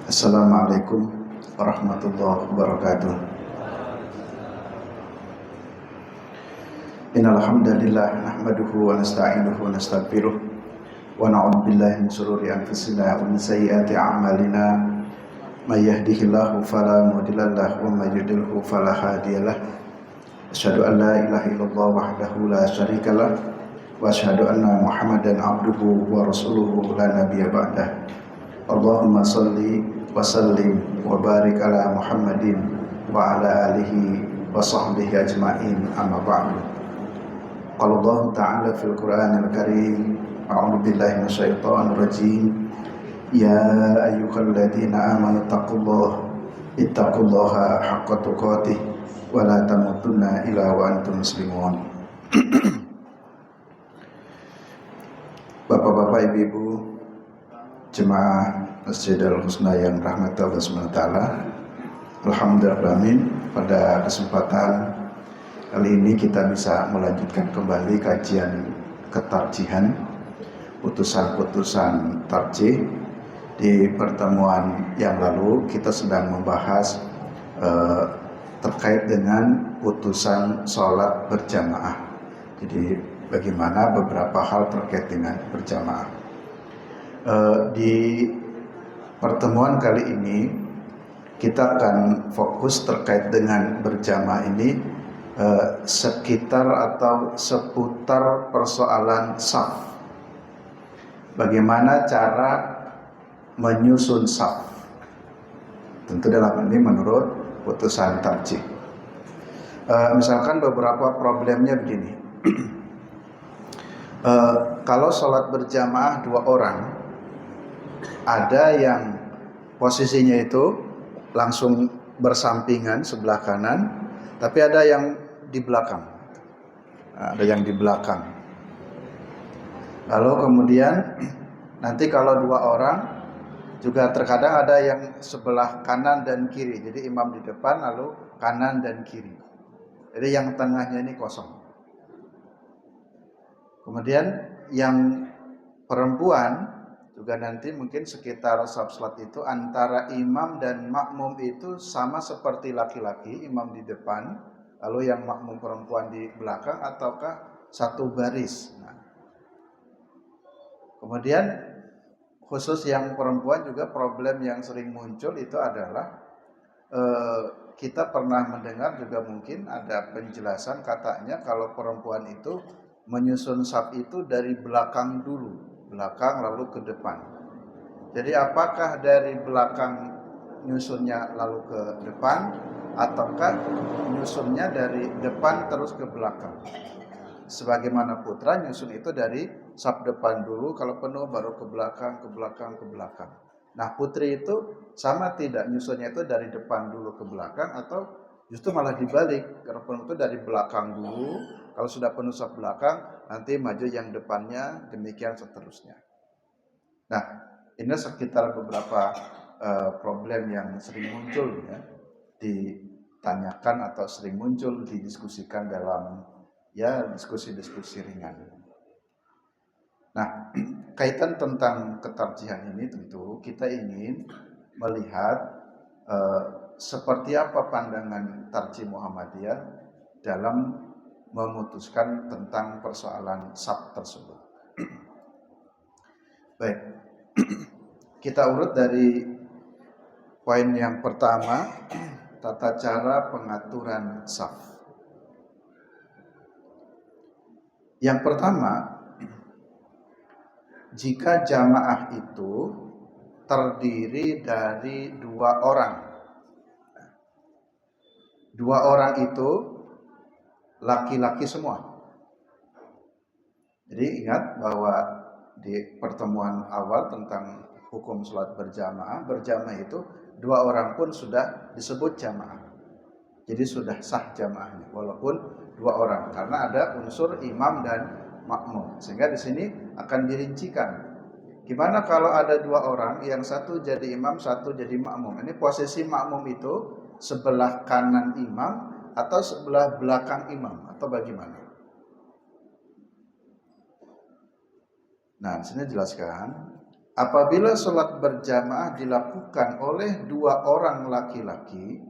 Assalamualaikum warahmatullahi wabarakatuh. Innal hamdalillah nahmaduhu wa nasta'inuhu wa nastaghfiruh wa na'udzu billahi min shururi anfusina wa min sayyiati a'malina. May yahdihillahu fala mudilla lahu wa may yudlilhu fala hadiyalah. Asyhadu an la ilaha illallah wahdahu la syarikalah wa asyhadu anna Muhammadan abduhu wa rasuluhu la nabiyya ba'dah. Allahumma shalli wa sallim wa barik ala Muhammadin wa ala alihi wa sahbihi ajma'in, amma ba'du. Qala Allah ta'ala fil Qur'anil Karim, a'udzu billahi minasyaitonir rajim. Ya ayyuhalladzina amanu ittaqullaha haqqa tuqatih wa la tamutunna illa wa antum muslimun. Bapak-bapak, ibu-ibu jemaah Masjidil Husna yang rahmat Allah SWT, alhamdulillah, pada kesempatan kali ini kita bisa melanjutkan kembali kajian ketarjihan, putusan-putusan tarjih. Di pertemuan yang lalu kita sedang membahas terkait dengan putusan sholat berjamaah. Jadi bagaimana beberapa hal terkait dengan berjamaah. Di pertemuan kali ini kita akan fokus terkait dengan berjamaah ini sekitar atau seputar persoalan shaf. Bagaimana cara menyusun shaf? Tentu dalam ini menurut putusan tarjih. Misalkan beberapa problemnya begini. Kalau sholat berjamaah 2 orang, ada yang posisinya itu langsung bersampingan sebelah kanan, tapi ada yang di belakang. Lalu kemudian nanti kalau 2 orang juga terkadang ada yang sebelah kanan dan kiri. Jadi imam di depan lalu kanan dan kiri. Jadi yang tengahnya ini kosong. Kemudian yang perempuan juga nanti mungkin sekitar shaf salat itu antara imam dan makmum itu sama seperti laki-laki, imam di depan, lalu yang makmum perempuan di belakang, ataukah satu baris. Nah, kemudian khusus yang perempuan juga problem yang sering muncul itu adalah kita pernah mendengar juga mungkin ada penjelasan katanya kalau perempuan itu menyusun shaf itu dari belakang dulu. Belakang lalu ke depan. Jadi apakah dari belakang nyusunnya lalu ke depan, ataukah nyusunnya dari depan terus ke belakang? Sebagaimana putra nyusun itu dari shaf depan dulu, kalau penuh baru ke belakang, ke belakang, ke belakang. Nah, putri itu sama tidak, nyusunnya itu dari depan dulu ke belakang, atau justru malah dibalik, kalau penuh itu dari belakang dulu, kalau sudah penuh shaf belakang nanti maju yang depannya, demikian seterusnya. Nah, ini sekitar beberapa problem yang sering muncul ya, ditanyakan atau sering muncul didiskusikan dalam ya diskusi-diskusi ringan. Nah, kaitan tentang ketarjihan ini tentu kita ingin melihat seperti apa pandangan tarjih Muhammadiyah dalam memutuskan tentang persoalan shaf tersebut. Baik, kita urut dari poin yang pertama, tata cara pengaturan shaf. Yang pertama, jika jamaah itu terdiri dari 2 orang. 2 orang itu laki-laki semua. Jadi ingat bahwa di pertemuan awal tentang hukum sholat berjamaah itu 2 orang pun sudah disebut jamaah. Jadi sudah sah jamaahnya walaupun 2 orang, karena ada unsur imam dan makmum. Sehingga di sini akan dirincikan. Gimana kalau ada 2 orang, yang satu jadi imam, satu jadi makmum. Ini posisi makmum itu sebelah kanan imam atau sebelah belakang imam, atau bagaimana? Nah, di sini jelaskan apabila sholat berjamaah dilakukan oleh 2 orang laki-laki,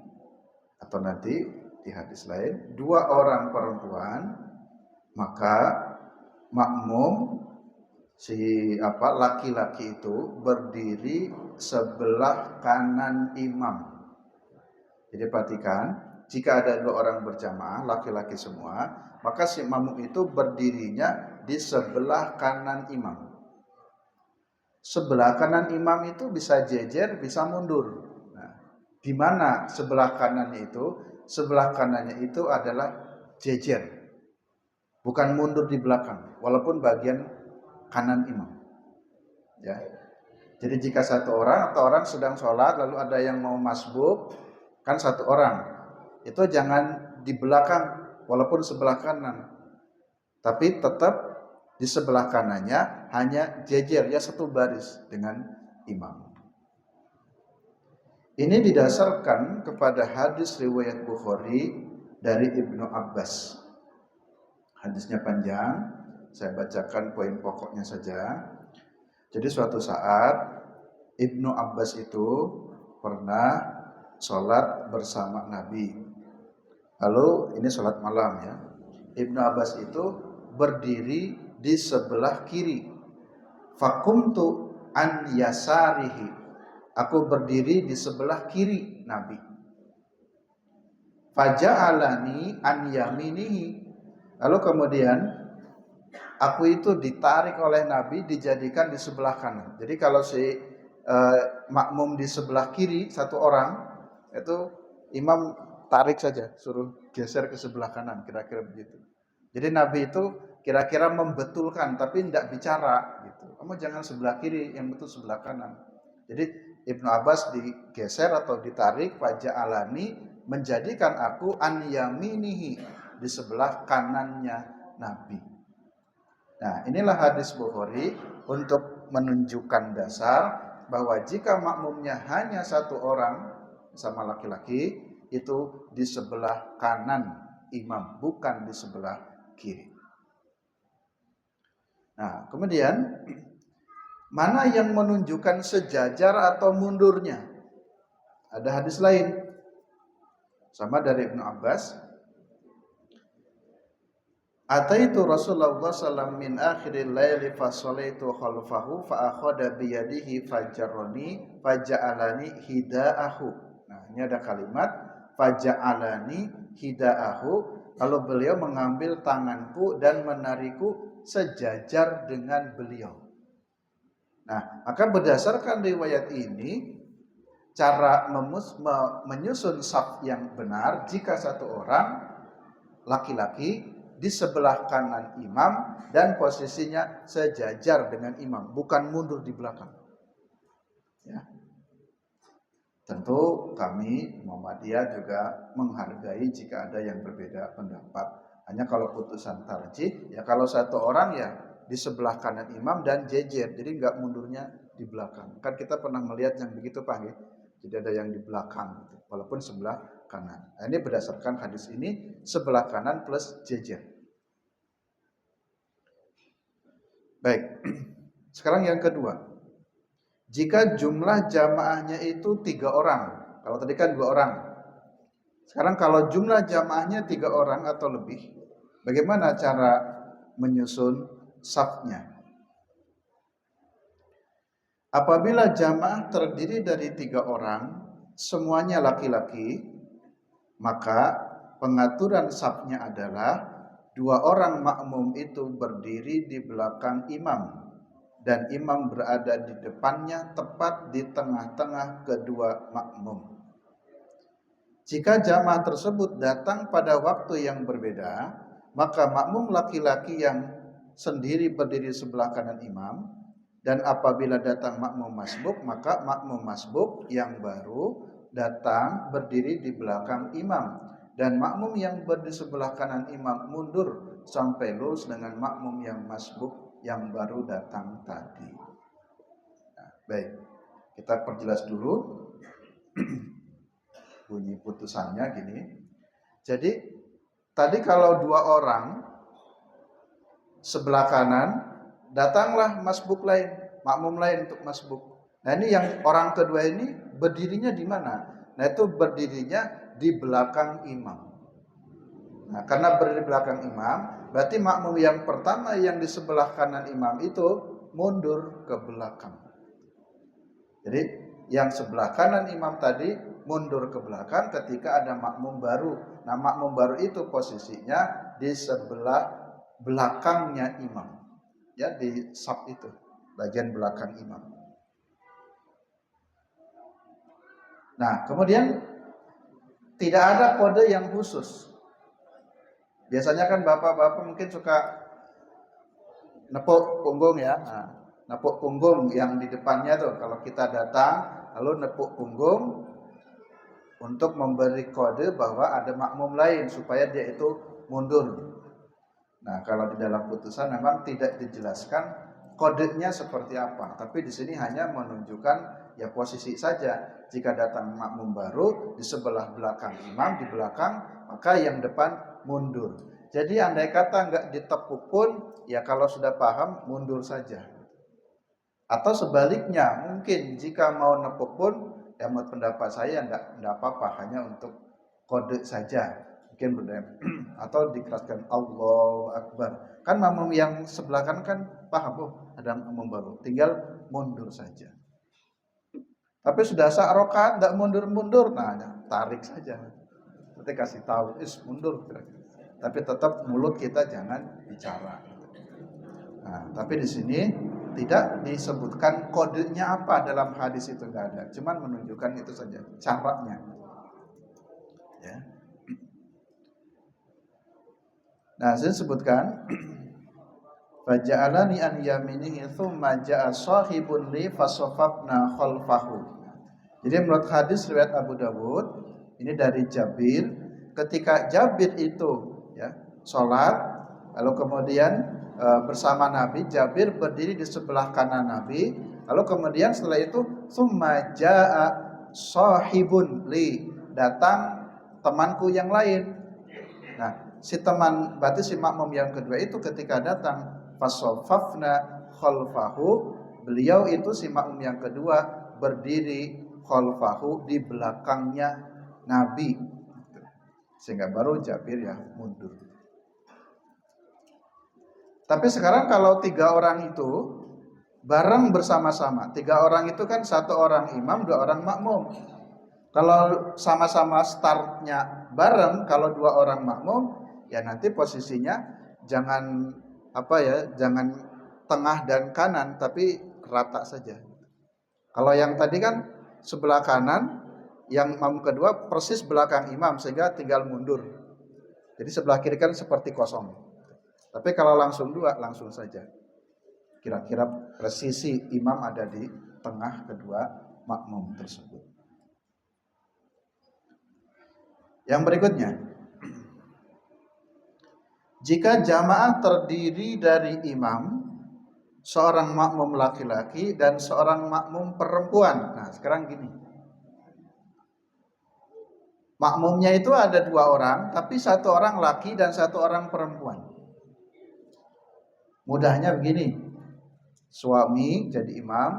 atau nanti di hadis lain 2 orang perempuan, maka makmum laki-laki itu berdiri sebelah kanan imam. Jadi perhatikan, jika ada 2 orang berjamaah laki-laki semua, maka si makmum itu berdirinya di sebelah kanan imam. Sebelah kanan imam itu bisa jejer, bisa mundur. Nah, di mana sebelah kanannya itu? Sebelah kanannya itu adalah jejer, bukan mundur di belakang, walaupun bagian kanan imam. Ya. Jadi jika 1 orang atau orang sedang sholat lalu ada yang mau masbuk, kan 1 orang, itu jangan di belakang walaupun sebelah kanan, tapi tetap di sebelah kanannya hanya jejer ya 1 baris dengan imam. Ini didasarkan kepada hadis riwayat Bukhari dari Ibnu Abbas. Hadisnya panjang, saya bacakan poin pokoknya saja. Jadi suatu saat Ibnu Abbas itu pernah sholat bersama Nabi. Lalu ini sholat malam ya. Ibnu Abbas itu berdiri di sebelah kiri. Fakumtu an yasarihi. Aku berdiri di sebelah kiri Nabi. Faja'alani an yaminihi. Lalu kemudian aku itu ditarik oleh Nabi, dijadikan di sebelah kanan. Jadi kalau si makmum di sebelah kiri 1 orang, itu imam tarik saja, suruh geser ke sebelah kanan, kira-kira begitu. Jadi Nabi itu kira-kira membetulkan, tapi tidak bicara gitu. Kamu jangan sebelah kiri, yang betul sebelah kanan. Jadi Ibnu Abbas digeser atau ditarik, faja'alani, menjadikan aku an yaminihi, di sebelah kanannya Nabi. Nah, inilah hadis Bukhari untuk menunjukkan dasar bahwa jika makmumnya hanya 1 orang sama laki-laki, itu di sebelah kanan imam, bukan di sebelah kiri. Nah, kemudian mana yang menunjukkan sejajar atau mundurnya? Ada hadis lain sama dari Ibnu Abbas. Ataitu Rasulullah sallallahu min akhiril laili fa sallaitu khalfahu fa akhadha bi yadihi fajarrani faja'alani hidaahu. Nah, ini ada kalimat faja'alani hidaahu, kalau beliau mengambil tanganku dan menarikku sejajar dengan beliau. Nah, maka berdasarkan riwayat ini, cara menyusun saf yang benar, jika 1 orang laki-laki di sebelah kanan imam dan posisinya sejajar dengan imam, bukan mundur di belakang. Ya. Tentu kami Muhammadiyah juga menghargai jika ada yang berbeda pendapat. Hanya kalau putusan tarjih, ya kalau 1 orang ya di sebelah kanan imam dan jejer, jadi nggak mundurnya di belakang. Kan kita pernah melihat yang begitu Pak ya. Jadi ada yang di belakang gitu, walaupun sebelah kanan. Nah, ini berdasarkan hadis ini sebelah kanan plus jejer. Baik. Sekarang yang kedua. Jika jumlah jamaahnya itu 3 orang. Kalau tadi kan 2 orang. Sekarang kalau jumlah jamaahnya 3 orang atau lebih, bagaimana cara menyusun safnya? Apabila jamaah terdiri dari 3 orang, semuanya laki-laki, maka pengaturan safnya adalah 2 orang makmum itu berdiri di belakang imam dan imam berada di depannya tepat di tengah-tengah kedua makmum. Jika jamaah tersebut datang pada waktu yang berbeda, maka makmum laki-laki yang sendiri berdiri sebelah kanan imam, dan apabila datang makmum masbuk, maka makmum masbuk yang baru datang berdiri di belakang imam, dan makmum yang berdiri sebelah kanan imam mundur sampai lurus dengan makmum yang masbuk yang baru datang tadi. Nah, baik, kita perjelas dulu bunyi putusannya gini. Jadi tadi kalau 2 orang sebelah kanan, datanglah masbuk lain. makmum lain untuk masbuk. Nah ini yang orang kedua ini berdirinya di mana? Nah itu berdirinya di belakang imam. Nah karena berdiri di belakang imam, berarti makmum yang pertama yang di sebelah kanan imam itu mundur ke belakang. Jadi yang sebelah kanan imam tadi mundur ke belakang ketika ada makmum baru. Nah makmum baru itu posisinya di sebelah belakangnya imam. Ya di saf itu, bagian belakang imam. Nah, kemudian tidak ada kode yang khusus. Biasanya kan bapak-bapak mungkin suka nepuk punggung ya. Nah, nepuk punggung yang di depannya tuh kalau kita datang lalu nepuk punggung untuk memberi kode bahwa ada makmum lain supaya dia itu mundur. Nah, kalau di dalam putusan memang tidak dijelaskan kodenya seperti apa, tapi di sini hanya menunjukkan ya posisi saja. Jika datang makmum baru di sebelah belakang imam, di belakang, maka yang depan mundur. Jadi andai kata nggak ditepuk pun, ya kalau sudah paham mundur saja. Atau sebaliknya, mungkin jika mau nepuk pun, ya menurut pendapat saya nggak apa-apa, hanya untuk kode saja. Mungkin berdaya atau dikeraskan Allahu Akbar. Kan makmum yang sebelah kanan kan paham, oh ada makmum baru, tinggal mundur saja. Tapi sudah sah rakaat enggak mundur-mundur, nah tarik saja. Nanti kasih tahu, mundur kira-kira. Tapi tetap mulut kita jangan bicara. Nah, tapi di sini tidak disebutkan kodenya apa dalam hadis itu, enggak ada. Cuman menunjukkan itu saja caranya. Ya. Nah, saya sebutkan faja'alani an yaminihi tsumma ja'a shahibun li fasafafna khalfahu. Jadi menurut hadis riwayat Abu Dawud ini dari Jabir, ketika Jabir itu ya sholat lalu kemudian bersama Nabi, Jabir berdiri di sebelah kanan Nabi, lalu kemudian setelah itu tsumma ja'a shahibun li, datang temanku yang lain. Nah, si teman berarti si makmum yang kedua itu ketika datang fasafafna khalfahu, beliau itu si makmum yang kedua berdiri khalfahu di belakangnya Nabi, sehingga baru Jabir ya mundur. Tapi sekarang kalau 3 orang itu bareng bersama-sama, 3 orang itu kan 1 orang imam, 2 orang makmum. Kalau sama-sama startnya bareng, kalau 2 orang makmum, ya nanti posisinya jangan jangan tengah dan kanan, tapi rata saja. Kalau yang tadi kan sebelah kanan, yang makmum kedua persis belakang imam sehingga tinggal mundur. Jadi sebelah kiri kan seperti kosong. Tapi kalau langsung 2 langsung saja. Kira-kira presisi imam ada di tengah kedua makmum tersebut. Yang berikutnya, jika jamaah terdiri dari imam, seorang makmum laki-laki dan seorang makmum perempuan. Nah, sekarang gini. Makmumnya itu ada 2 orang, tapi 1 orang laki dan 1 orang perempuan. Mudahnya begini. Suami jadi imam,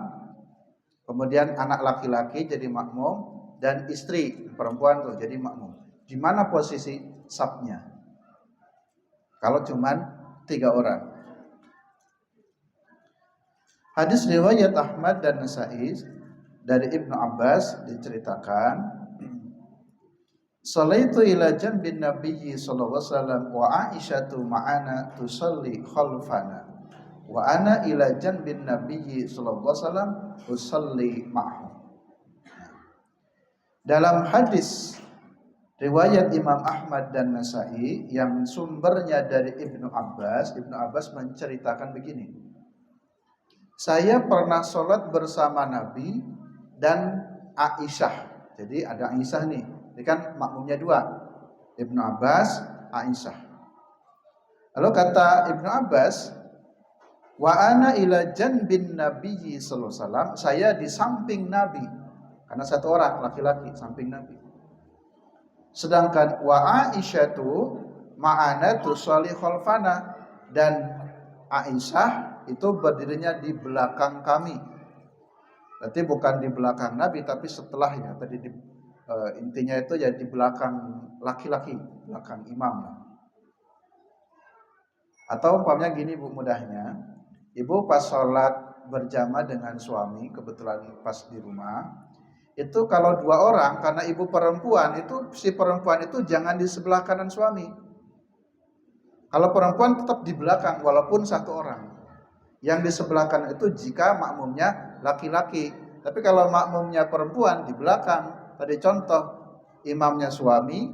kemudian anak laki-laki jadi makmum, dan istri perempuan tuh jadi makmum. Di mana posisi safnya? Kalau cuman 3 orang. Hadis riwayat Ahmad dan Nasa'i dari Ibnu Abbas diceritakan, Salaitu ila janbin Nabiyyi sallallahu alaihi wasallam wa Aisyatu ma'ana tusalli khalfana wa ana ila janbin Nabiyyi sallallahu alaihi wasallam usalli ma'hu. Dalam hadis riwayat Imam Ahmad dan Nasa'i yang sumbernya dari Ibnu Abbas menceritakan begini. Saya pernah sholat bersama Nabi dan Aisyah. Jadi ada Aisyah nih. Ini kan makmumnya 2. Ibnu Abbas, Aisyah. Lalu kata Ibnu Abbas, wa ana ila janbin Nabiyyi sallallahu alaihi wasallam, saya di samping Nabi. Karena 1 orang laki-laki samping Nabi. Sedangkan wa Aisyatu ma'ana tusalli khalfana, dan Aisyah itu berdirinya di belakang kami. Berarti bukan di belakang Nabi tapi setelahnya. Tadi intinya itu ya di belakang laki-laki, belakang imam. Atau umpamanya gini Bu, mudahnya, ibu pas sholat berjamaah dengan suami, kebetulan pas di rumah, itu kalau 2 orang, karena ibu perempuan, itu si perempuan itu jangan di sebelah kanan suami. Kalau perempuan tetap di belakang walaupun 1 orang. Yang di sebelah kanan itu jika makmumnya laki-laki. Tapi kalau makmumnya perempuan di belakang, tadi contoh imamnya suami,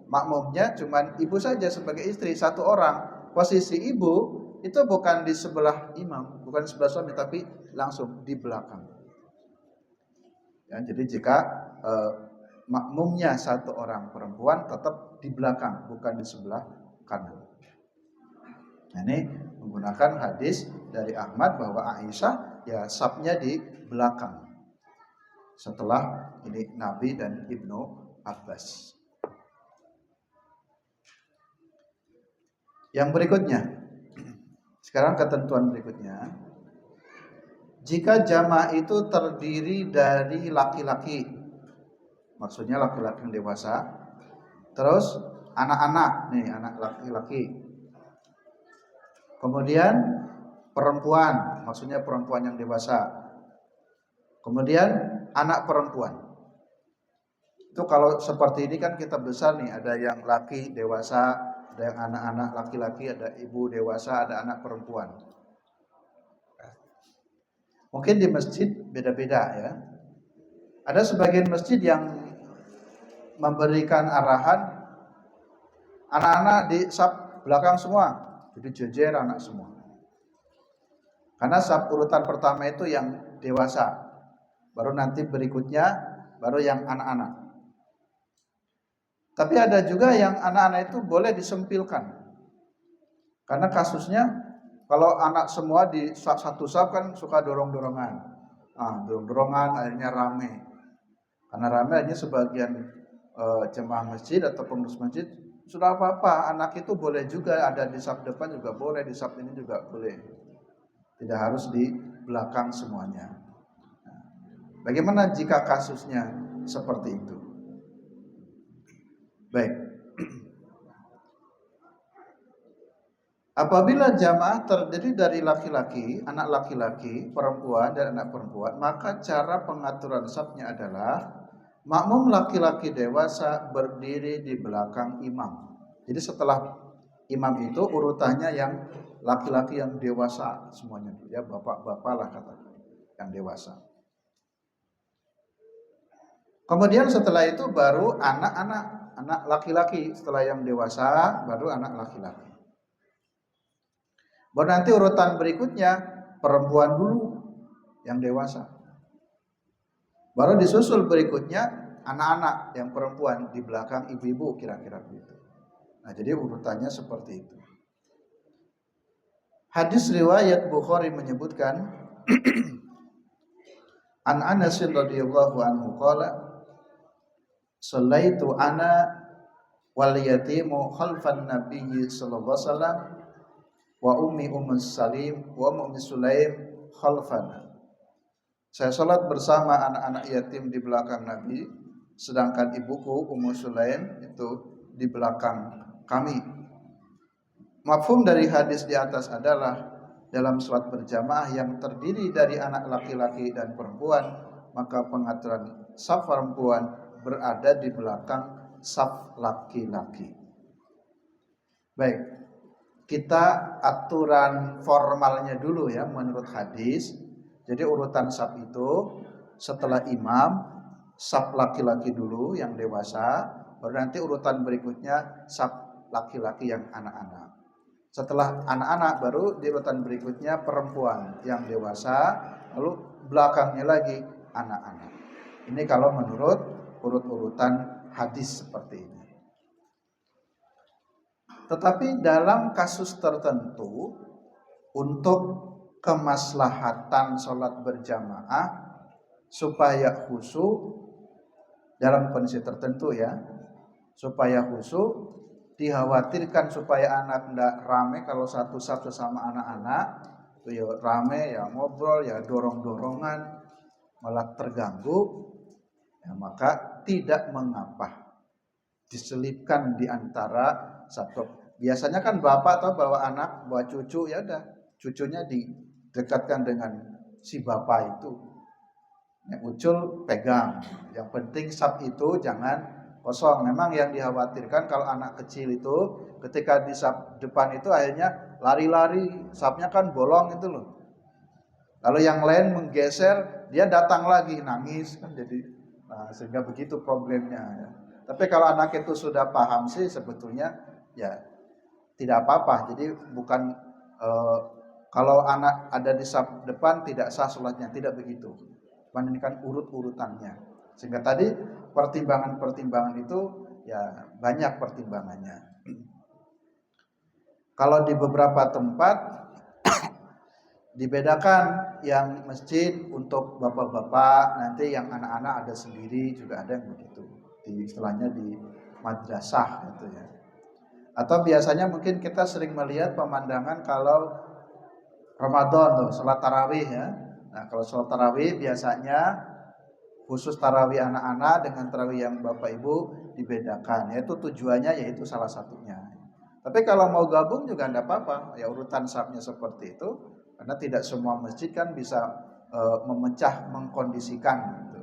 makmumnya cuma ibu saja sebagai istri 1 orang. Posisi ibu itu bukan di sebelah imam, bukan di sebelah suami, tapi langsung di belakang. Ya, jadi jika makmumnya 1 orang perempuan tetap di belakang, bukan di sebelah kanan. Nah, ini menggunakan hadis dari Ahmad bahwa Aisyah ya safnya di belakang. Setelah ini Nabi dan Ibnu Abbas. Yang berikutnya, sekarang ketentuan berikutnya. Jika jamaah itu terdiri dari laki-laki, maksudnya laki-laki yang dewasa, terus anak-anak, nih anak laki-laki. Kemudian perempuan, maksudnya perempuan yang dewasa. Kemudian anak perempuan. Itu kalau seperti ini kan kita besar nih, ada yang laki dewasa, ada yang anak-anak laki-laki, ada ibu dewasa, ada anak perempuan. Mungkin di masjid beda-beda ya. Ada sebagian masjid yang memberikan arahan anak-anak di saf belakang semua. Jadi jejer anak semua. Karena saf urutan pertama itu yang dewasa. Baru nanti berikutnya baru yang anak-anak. Tapi ada juga yang anak-anak itu boleh disempilkan. Karena kasusnya kalau anak semua di satu saf kan suka dorong-dorongan. Dorong-dorongan akhirnya rame. Karena rame akhirnya sebagian jemaah masjid atau pengurus masjid sudah apa-apa, anak itu boleh juga ada di saf depan juga boleh, di saf ini juga boleh. Tidak harus di belakang semuanya. Bagaimana jika kasusnya seperti itu? Baik. Apabila jamaah terdiri dari laki-laki, anak laki-laki, perempuan dan anak perempuan, maka cara pengaturan safnya adalah makmum laki-laki dewasa berdiri di belakang imam. Jadi setelah imam itu urutannya yang laki-laki yang dewasa semuanya, ya bapak-bapak lah katakan, yang dewasa. Kemudian setelah itu baru anak-anak, anak laki-laki, setelah yang dewasa baru anak laki-laki. Baru nanti urutan berikutnya perempuan dulu yang dewasa. Baru disusul berikutnya anak-anak yang perempuan di belakang ibu-ibu kira-kira begitu. Nah, jadi urutannya seperti itu. Hadis riwayat Bukhari menyebutkan An Anas radhiyallahu anhu qala Sallaitu ana wal yatimu khalfan nabiyyi sallallahu alaihi wasallam wa ummi Salim wa ummi Sulaim khalfana. Saya salat bersama anak-anak yatim di belakang Nabi, sedangkan ibuku Ummu Sulaim itu di belakang kami. Mafhum dari hadis di atas adalah dalam salat berjamaah yang terdiri dari anak laki-laki dan perempuan, maka pengaturan saf perempuan berada di belakang saf laki-laki. Baik, kita aturan formalnya dulu ya menurut hadis. Jadi urutan saf itu setelah imam, saf laki-laki dulu yang dewasa, baru nanti urutan berikutnya saf laki-laki yang anak-anak. Setelah anak-anak baru di urutan berikutnya perempuan yang dewasa, lalu belakangnya lagi anak-anak. Ini kalau menurut urut-urutan hadis seperti ini. Tetapi dalam kasus tertentu untuk kemaslahatan sholat berjamaah supaya khusyuk dalam kondisi tertentu ya, supaya khusyuk dikhawatirkan supaya anak tidak rame kalau satu satu sama anak-anak, itu ya rame, ya ngobrol, ya dorong-dorongan, malah terganggu, ya maka tidak mengapa diselipkan di antara satu. Biasanya kan bapak atau bawa anak, bawa cucu, ya udah cucunya didekatkan dengan si bapak itu. Yang ucul pegang. Yang penting sap itu jangan kosong. Memang yang dikhawatirkan kalau anak kecil itu ketika di sap depan itu akhirnya lari-lari, sapnya kan bolong itu loh. Kalau yang lain menggeser, dia datang lagi nangis kan jadi, nah, sehingga begitu problemnya ya. Tapi kalau anak itu sudah paham sih sebetulnya ya tidak apa-apa. Jadi bukan kalau anak ada di saf depan tidak sah sholatnya, tidak begitu. Cuman ini kan urut-urutannya. Sehingga tadi pertimbangan-pertimbangan itu ya banyak pertimbangannya. Kalau di beberapa tempat dibedakan yang masjid untuk bapak-bapak, nanti yang anak-anak ada sendiri, juga ada yang begitu. Di istilahnya di madrasah gitu ya. Atau biasanya mungkin kita sering melihat pemandangan kalau Ramadan tuh, sholat tarawih ya. Nah kalau sholat tarawih biasanya khusus tarawih anak-anak dengan tarawih yang bapak ibu dibedakan. Yaitu tujuannya yaitu salah satunya. Tapi kalau mau gabung juga tidak apa-apa. Ya urutan safnya seperti itu. Karena tidak semua masjid kan bisa memecah, mengkondisikan gitu.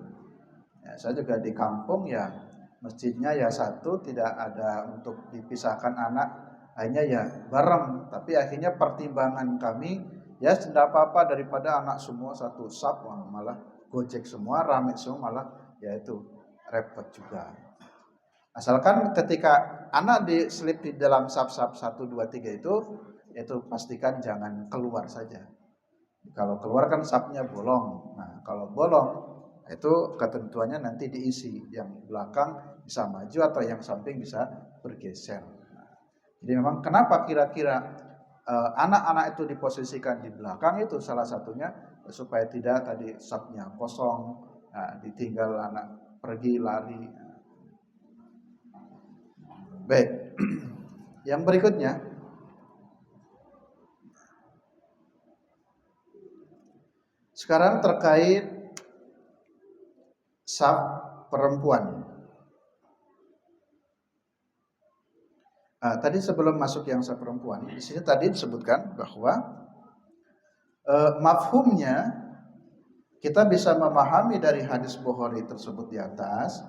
Ya, saya juga di kampung ya masjidnya ya satu, tidak ada untuk dipisahkan anak, hanya ya bareng. Tapi akhirnya pertimbangan kami ya tidak apa-apa daripada anak semua satu saf, malah gojek semua, rame semua, malah ya itu repot juga. Asalkan ketika anak diselip di dalam saf-saf 1, 2, 3 itu pastikan jangan keluar saja. Kalau keluar kan safnya bolong. Nah kalau bolong itu ketentuannya nanti diisi, yang belakang bisa maju atau yang samping bisa bergeser. Nah, jadi memang kenapa kira-kira anak-anak itu diposisikan di belakang itu salah satunya supaya tidak tadi safnya kosong, nah, ditinggal anak pergi lari. Baik, yang berikutnya sekarang terkait saf perempuan. Nah, tadi sebelum masuk yang saf perempuan, di sini tadi disebutkan bahwa mafhumnya kita bisa memahami dari hadis Bukhari tersebut di atas,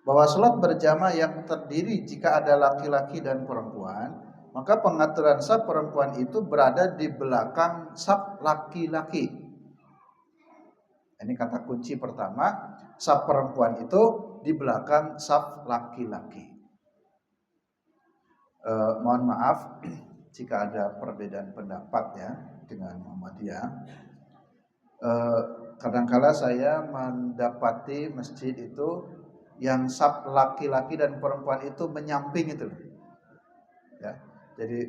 bahwa sholat berjamaah yang terdiri jika ada laki-laki dan perempuan, maka pengaturan saf perempuan itu berada di belakang saf laki-laki. Ini kata kunci pertama, saf perempuan itu di belakang saf laki-laki. Mohon maaf jika ada perbedaan pendapat ya dengan Muhammadiyah. Kadangkala saya mendapati masjid itu yang saf laki-laki dan perempuan itu menyamping itu, ya. Jadi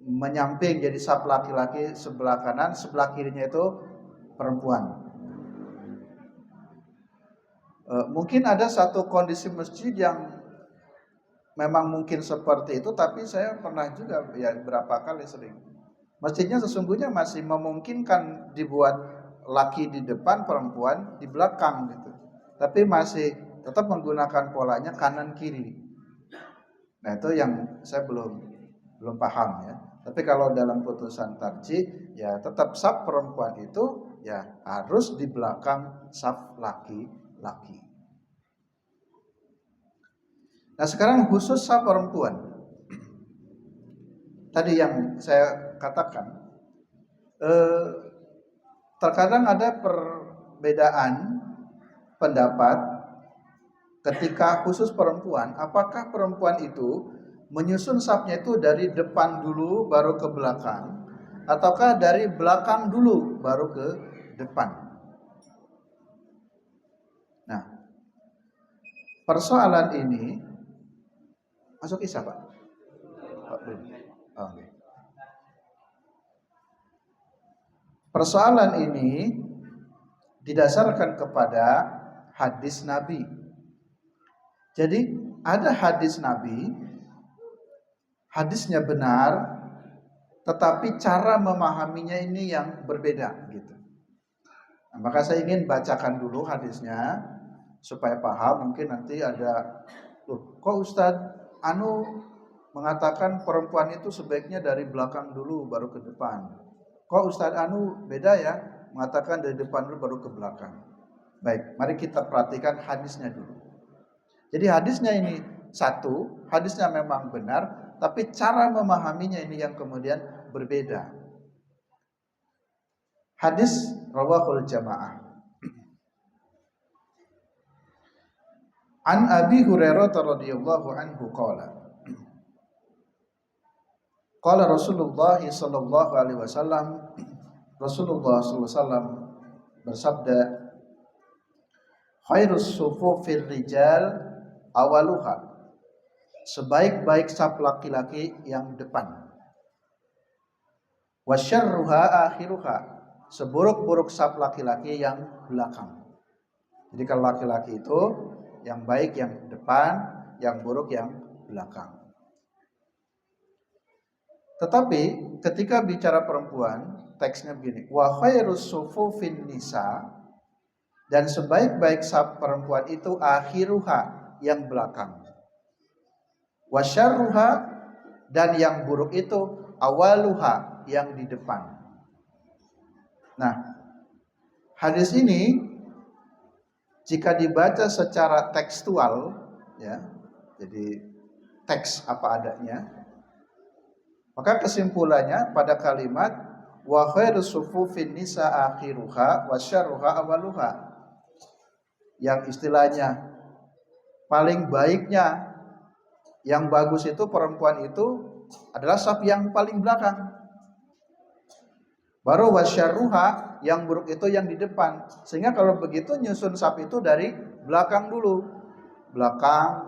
menyamping, jadi saf laki-laki sebelah kanan, sebelah kirinya itu perempuan. Mungkin ada satu kondisi masjid yang memang mungkin seperti itu, tapi saya pernah juga ya berapa kali sering. Masjidnya sesungguhnya masih memungkinkan dibuat laki di depan, perempuan di belakang gitu. Tapi masih tetap menggunakan polanya kanan kiri. Nah itu yang saya belum paham ya. Tapi kalau dalam putusan tarjih ya tetap saf perempuan itu ya harus di belakang saf laki-laki. Nah sekarang khusus saf perempuan. Tadi yang saya katakan, terkadang ada perbedaan pendapat ketika khusus perempuan, apakah perempuan itu menyusun safnya itu dari depan dulu baru ke belakang, ataukah dari belakang dulu baru ke depan. Nah, persoalan ini masuk Isya Pak? Oke. Persoalan ini didasarkan kepada hadis Nabi. Jadi ada hadis Nabi hadisnya benar, tetapi cara memahaminya ini yang berbeda gitu. Nah, maka saya ingin bacakan dulu hadisnya supaya paham. Mungkin nanti ada, loh, kok Ustadz Anu mengatakan perempuan itu sebaiknya dari belakang dulu baru ke depan. Kok Ustadz Anu beda ya, mengatakan dari depan dulu baru ke belakang. Baik, mari kita perhatikan hadisnya dulu. Jadi hadisnya ini satu, hadisnya memang benar, tapi cara memahaminya ini yang kemudian berbeda. Hadis rawahul jamaah. An Abi Hurairah radhiyallahu anhu qala. Qala Rasulullah sallallahu alaihi wasallam, Rasulullah sallallahu alaihi wasallam bersabda, khairus sufufir rijal awaluha. Sebaik-baik saf laki-laki yang depan. Wasyarruha akhiruha. Seburuk-buruk saf laki-laki yang belakang. Jadi kalau laki-laki itu yang baik yang depan, yang buruk yang belakang. Tetapi ketika bicara perempuan, teksnya begini, wa khairus sufufin nisa, dan sebaik-baik saf perempuan itu akhiruha, yang belakang. Wasyarruha, dan yang buruk itu awaluha, yang di depan. Nah, hadis ini jika dibaca secara tekstual, ya, jadi teks apa adanya, maka kesimpulannya pada kalimat wa khairus sufufin nisa akhiruha wasyarruha awaluha, yang istilahnya paling baiknya, yang bagus itu perempuan itu adalah saf yang paling belakang. Baru wasyarruha, yang buruk itu yang di depan. Sehingga kalau begitu nyusun saf itu dari belakang dulu. Belakang,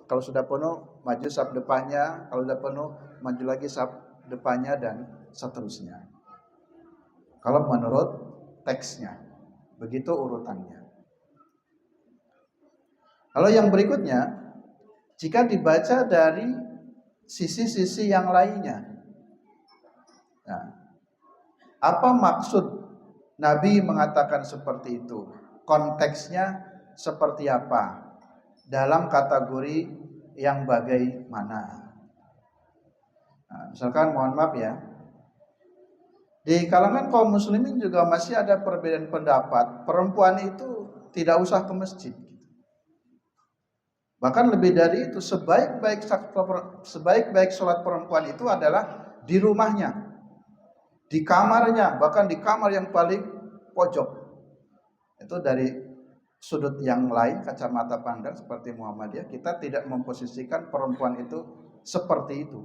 kalau sudah penuh maju saf depannya, kalau sudah penuh maju lagi saf depannya, dan seterusnya. Kalau menurut teksnya, begitu urutannya. Kalau yang berikutnya, jika dibaca dari sisi-sisi yang lainnya, nah, apa maksud Nabi mengatakan seperti itu? Konteksnya seperti apa? Dalam kategori yang bagaimana? Nah, misalkan mohon maaf ya, di kalangan kaum muslimin juga masih ada perbedaan pendapat, perempuan itu tidak usah ke masjid. Bahkan lebih dari itu, sebaik-baik sholat perempuan itu adalah di rumahnya, di kamarnya, bahkan di kamar yang paling pojok. Itu dari sudut yang lain, kacamata pandang seperti Muhammadiyah, kita tidak memposisikan perempuan itu seperti itu.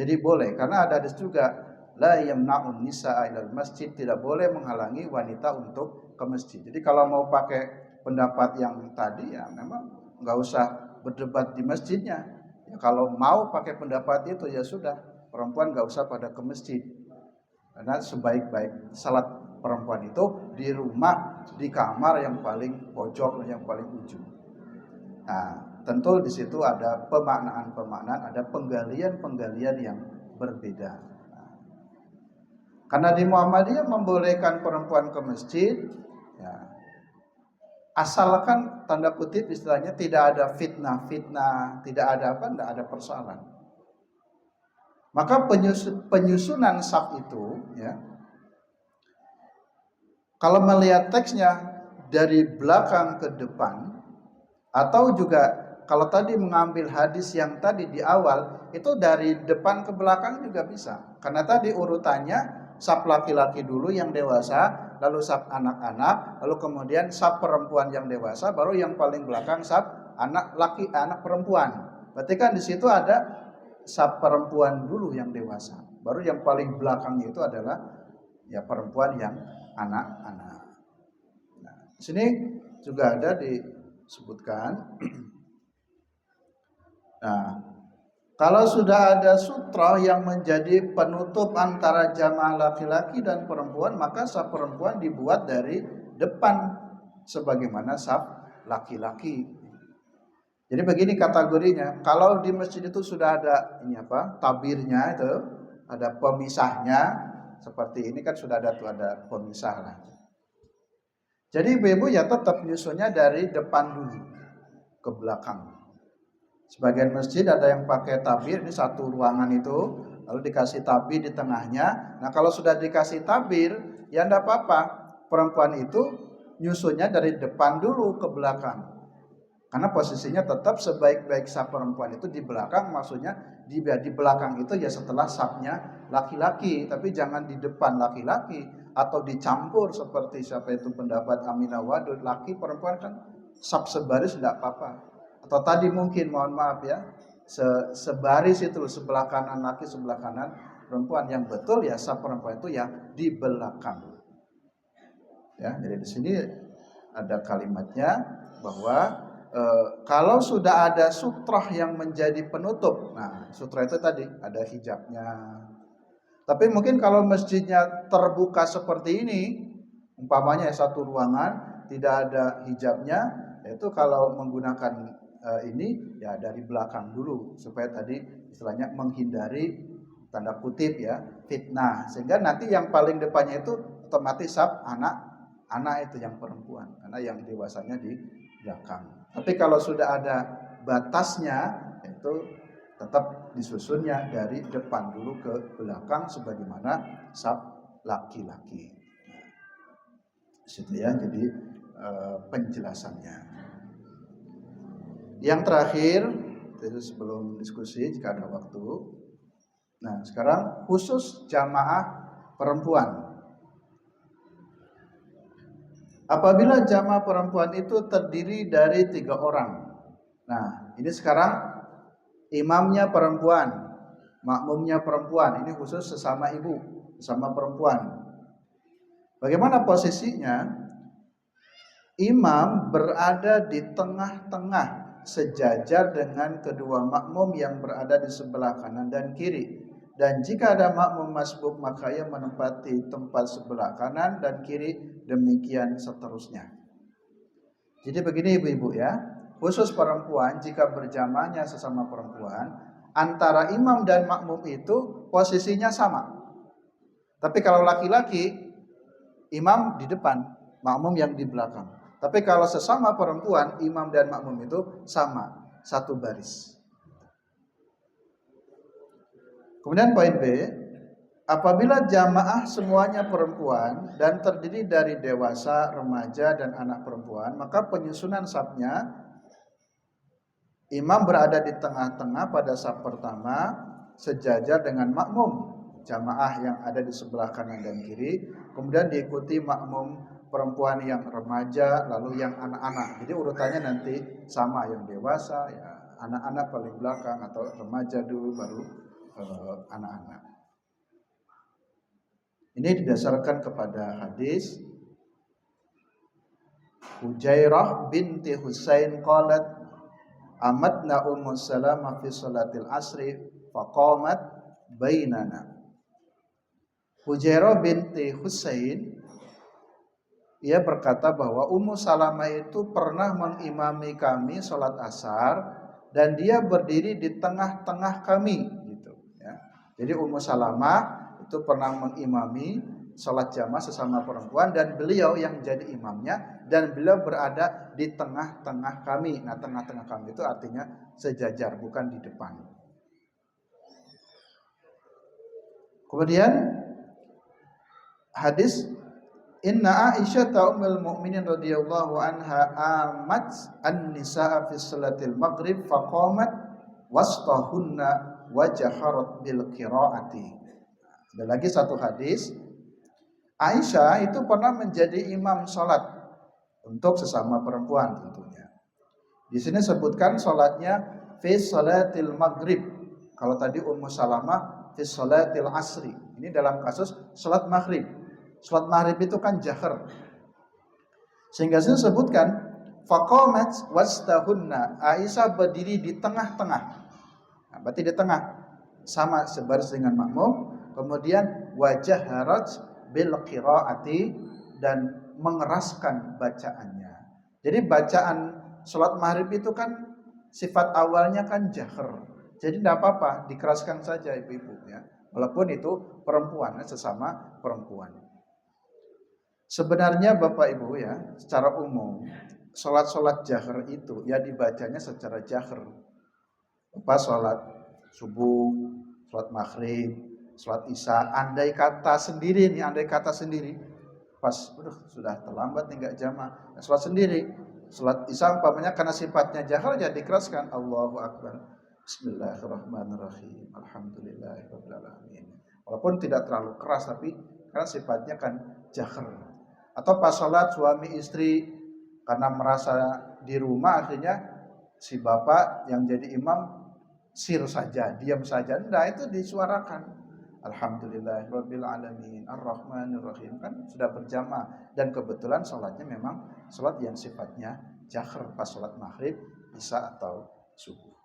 Jadi boleh, karena ada hadis juga, la yamna'un nisa'a ilal masjid, tidak boleh menghalangi wanita untuk ke masjid. Jadi kalau mau pakai pendapat yang tadi, ya memang nggak usah berdebat di masjidnya. Ya, kalau mau pakai pendapat itu ya sudah, perempuan nggak usah pada ke masjid. Karena sebaik-baik salat perempuan itu di rumah, di kamar yang paling pojok, yang paling ujung. Nah, tentu di situ ada pemaknaan-pemaknaan, ada penggalian-penggalian yang berbeda. Nah, karena di Muhammadiyah membolehkan perempuan ke masjid, ya, asalkan tanda kutip istilahnya tidak ada fitnah, tidak ada tidak ada persoalan. Maka penyusunan saf itu, ya, kalau melihat teksnya dari belakang ke depan, atau juga kalau tadi mengambil hadis yang tadi di awal, itu dari depan ke belakang juga bisa. Karena tadi urutannya saf laki-laki dulu yang dewasa, lalu saf anak-anak, lalu kemudian saf perempuan yang dewasa, baru yang paling belakang saf anak perempuan. Berarti kan di situ ada saf perempuan dulu yang dewasa, baru yang paling belakangnya itu adalah ya perempuan yang anak-anak. Nah, di sini juga ada disebutkan. Nah, kalau sudah ada sutra yang menjadi penutup antara jamaah laki-laki dan perempuan, maka saf perempuan dibuat dari depan sebagaimana saf laki-laki. Jadi begini kategorinya, kalau di masjid itu sudah ada ini apa, tabirnya itu, ada pemisahnya, seperti ini kan sudah ada tuh ada pemisah lah. Jadi ibu-ibu ya tetap nyusunnya dari depan dulu ke belakang. Sebagian masjid ada yang pakai tabir, ini satu ruangan itu, lalu dikasih tabir di tengahnya. Nah kalau sudah dikasih tabir, ya enggak apa-apa, perempuan itu nyusunnya dari depan dulu ke belakang. Karena posisinya tetap sebaik-baik saf perempuan itu di belakang, maksudnya di belakang itu ya setelah safnya laki-laki, tapi jangan di depan laki-laki atau dicampur seperti siapa itu pendapat Aminah Wadud, laki perempuan kan saf sebaris tidak apa-apa. Atau tadi mungkin mohon maaf ya, sebaris itu sebelah kanan laki sebelah kanan perempuan, yang betul ya saf perempuan itu ya di belakang. Ya, jadi di sini ada kalimatnya bahwa kalau sudah ada sutrah yang menjadi penutup, nah sutrah itu tadi ada hijabnya. Tapi mungkin kalau masjidnya terbuka seperti ini, umpamanya satu ruangan tidak ada hijabnya, itu kalau menggunakan ini ya dari belakang dulu supaya tadi istilahnya menghindari tanda kutip ya fitnah, sehingga nanti yang paling depannya itu otomatis anak itu yang perempuan karena yang dewasanya di belakang. Tapi kalau sudah ada batasnya itu tetap disusunnya dari depan dulu ke belakang sebagaimana saf laki-laki. Situ ya, jadi penjelasannya. Yang terakhir, itu sebelum diskusi jika ada waktu. Nah, sekarang khusus jamaah perempuan. Apabila jamaah perempuan itu terdiri dari 3 orang. Nah, ini sekarang imamnya perempuan, makmumnya perempuan. Ini khusus sesama ibu, sesama perempuan. Bagaimana posisinya? Imam berada di tengah-tengah sejajar dengan kedua makmum yang berada di sebelah kanan dan kiri. Dan jika ada makmum masbuk maka ia menempati tempat sebelah kanan dan kiri, demikian seterusnya. Jadi begini ibu-ibu ya, khusus perempuan jika berjamaahnya sesama perempuan, antara imam dan makmum itu posisinya sama. Tapi kalau laki-laki, imam di depan, makmum yang di belakang. Tapi kalau sesama perempuan, imam dan makmum itu sama, satu baris. Kemudian poin B, apabila jamaah semuanya perempuan dan terdiri dari dewasa, remaja, dan anak perempuan, maka penyusunan safnya imam berada di tengah-tengah pada saf pertama sejajar dengan makmum jamaah yang ada di sebelah kanan dan kiri, kemudian diikuti makmum perempuan yang remaja, lalu yang anak-anak. Jadi urutannya nanti sama, yang dewasa, ya anak-anak paling belakang atau remaja dulu baru anak-anak. Ini didasarkan kepada hadis Hujairah binti Husain qalat amatna Ummu Salamah fi salatil asri faqamat bainana. Hujairah binti Husain ia berkata bahwa Ummu Salamah itu pernah mengimami kami salat asar dan dia berdiri di tengah-tengah kami. Jadi Ummu Salamah itu pernah mengimami sholat jamaah sesama perempuan dan beliau yang jadi imamnya dan beliau berada di tengah-tengah kami. Nah, tengah-tengah kami itu artinya sejajar, bukan di depan. Kemudian hadis Inna Aisyah ummul mukminin radhiyallahu anha amat an-nisaa fi salatil maghrib faqamat wastahunna wajaharat bil qiraati. Ada lagi satu hadis, Aisyah itu pernah menjadi imam salat untuk sesama perempuan tentunya. Di sini sebutkan salatnya fi salatil maghrib. Kalau tadi Ummu Salamah fi salatil asri. Ini dalam kasus salat maghrib. Salat maghrib itu kan jahar. Sehingga saya sebutkan faqamat wastahunna. Aisyah berdiri di tengah-tengah. Nah, berarti di tengah sama sebaris dengan makmum. Kemudian wajah haraj bil qiraati dan mengeraskan bacaannya. Jadi bacaan salat maghrib itu kan Sifat awalnya kan jahr. Jadi tidak apa-apa, dikeraskan saja ibu-ibu ya. Walaupun itu perempuan, sesama perempuan. Sebenarnya Bapak Ibu ya, secara umum sholat jahr itu ya dibacanya secara jahr. Pas sholat subuh, sholat maghrib, sholat isya, andai kata sendiri, pas sudah terlambat nih nggak jamaah, sholat sendiri, sholat isya umpamanya karena sifatnya jahr ya dikeraskan Allahu Akbar, Bismillahirrahmanirrahim, Alhamdulillahirabbil alamin. Walaupun tidak terlalu keras tapi karena sifatnya kan jahr. Atau pas sholat suami istri karena merasa di rumah akhirnya si bapak yang jadi imam sir saja, diam saja. Nah, itu disuarakan. Alhamdulillahirabbil alamin, Arrahmanirrahim, kan sudah berjamaah dan kebetulan sholatnya memang sholat yang sifatnya jahr pas sholat maghrib, isya atau subuh.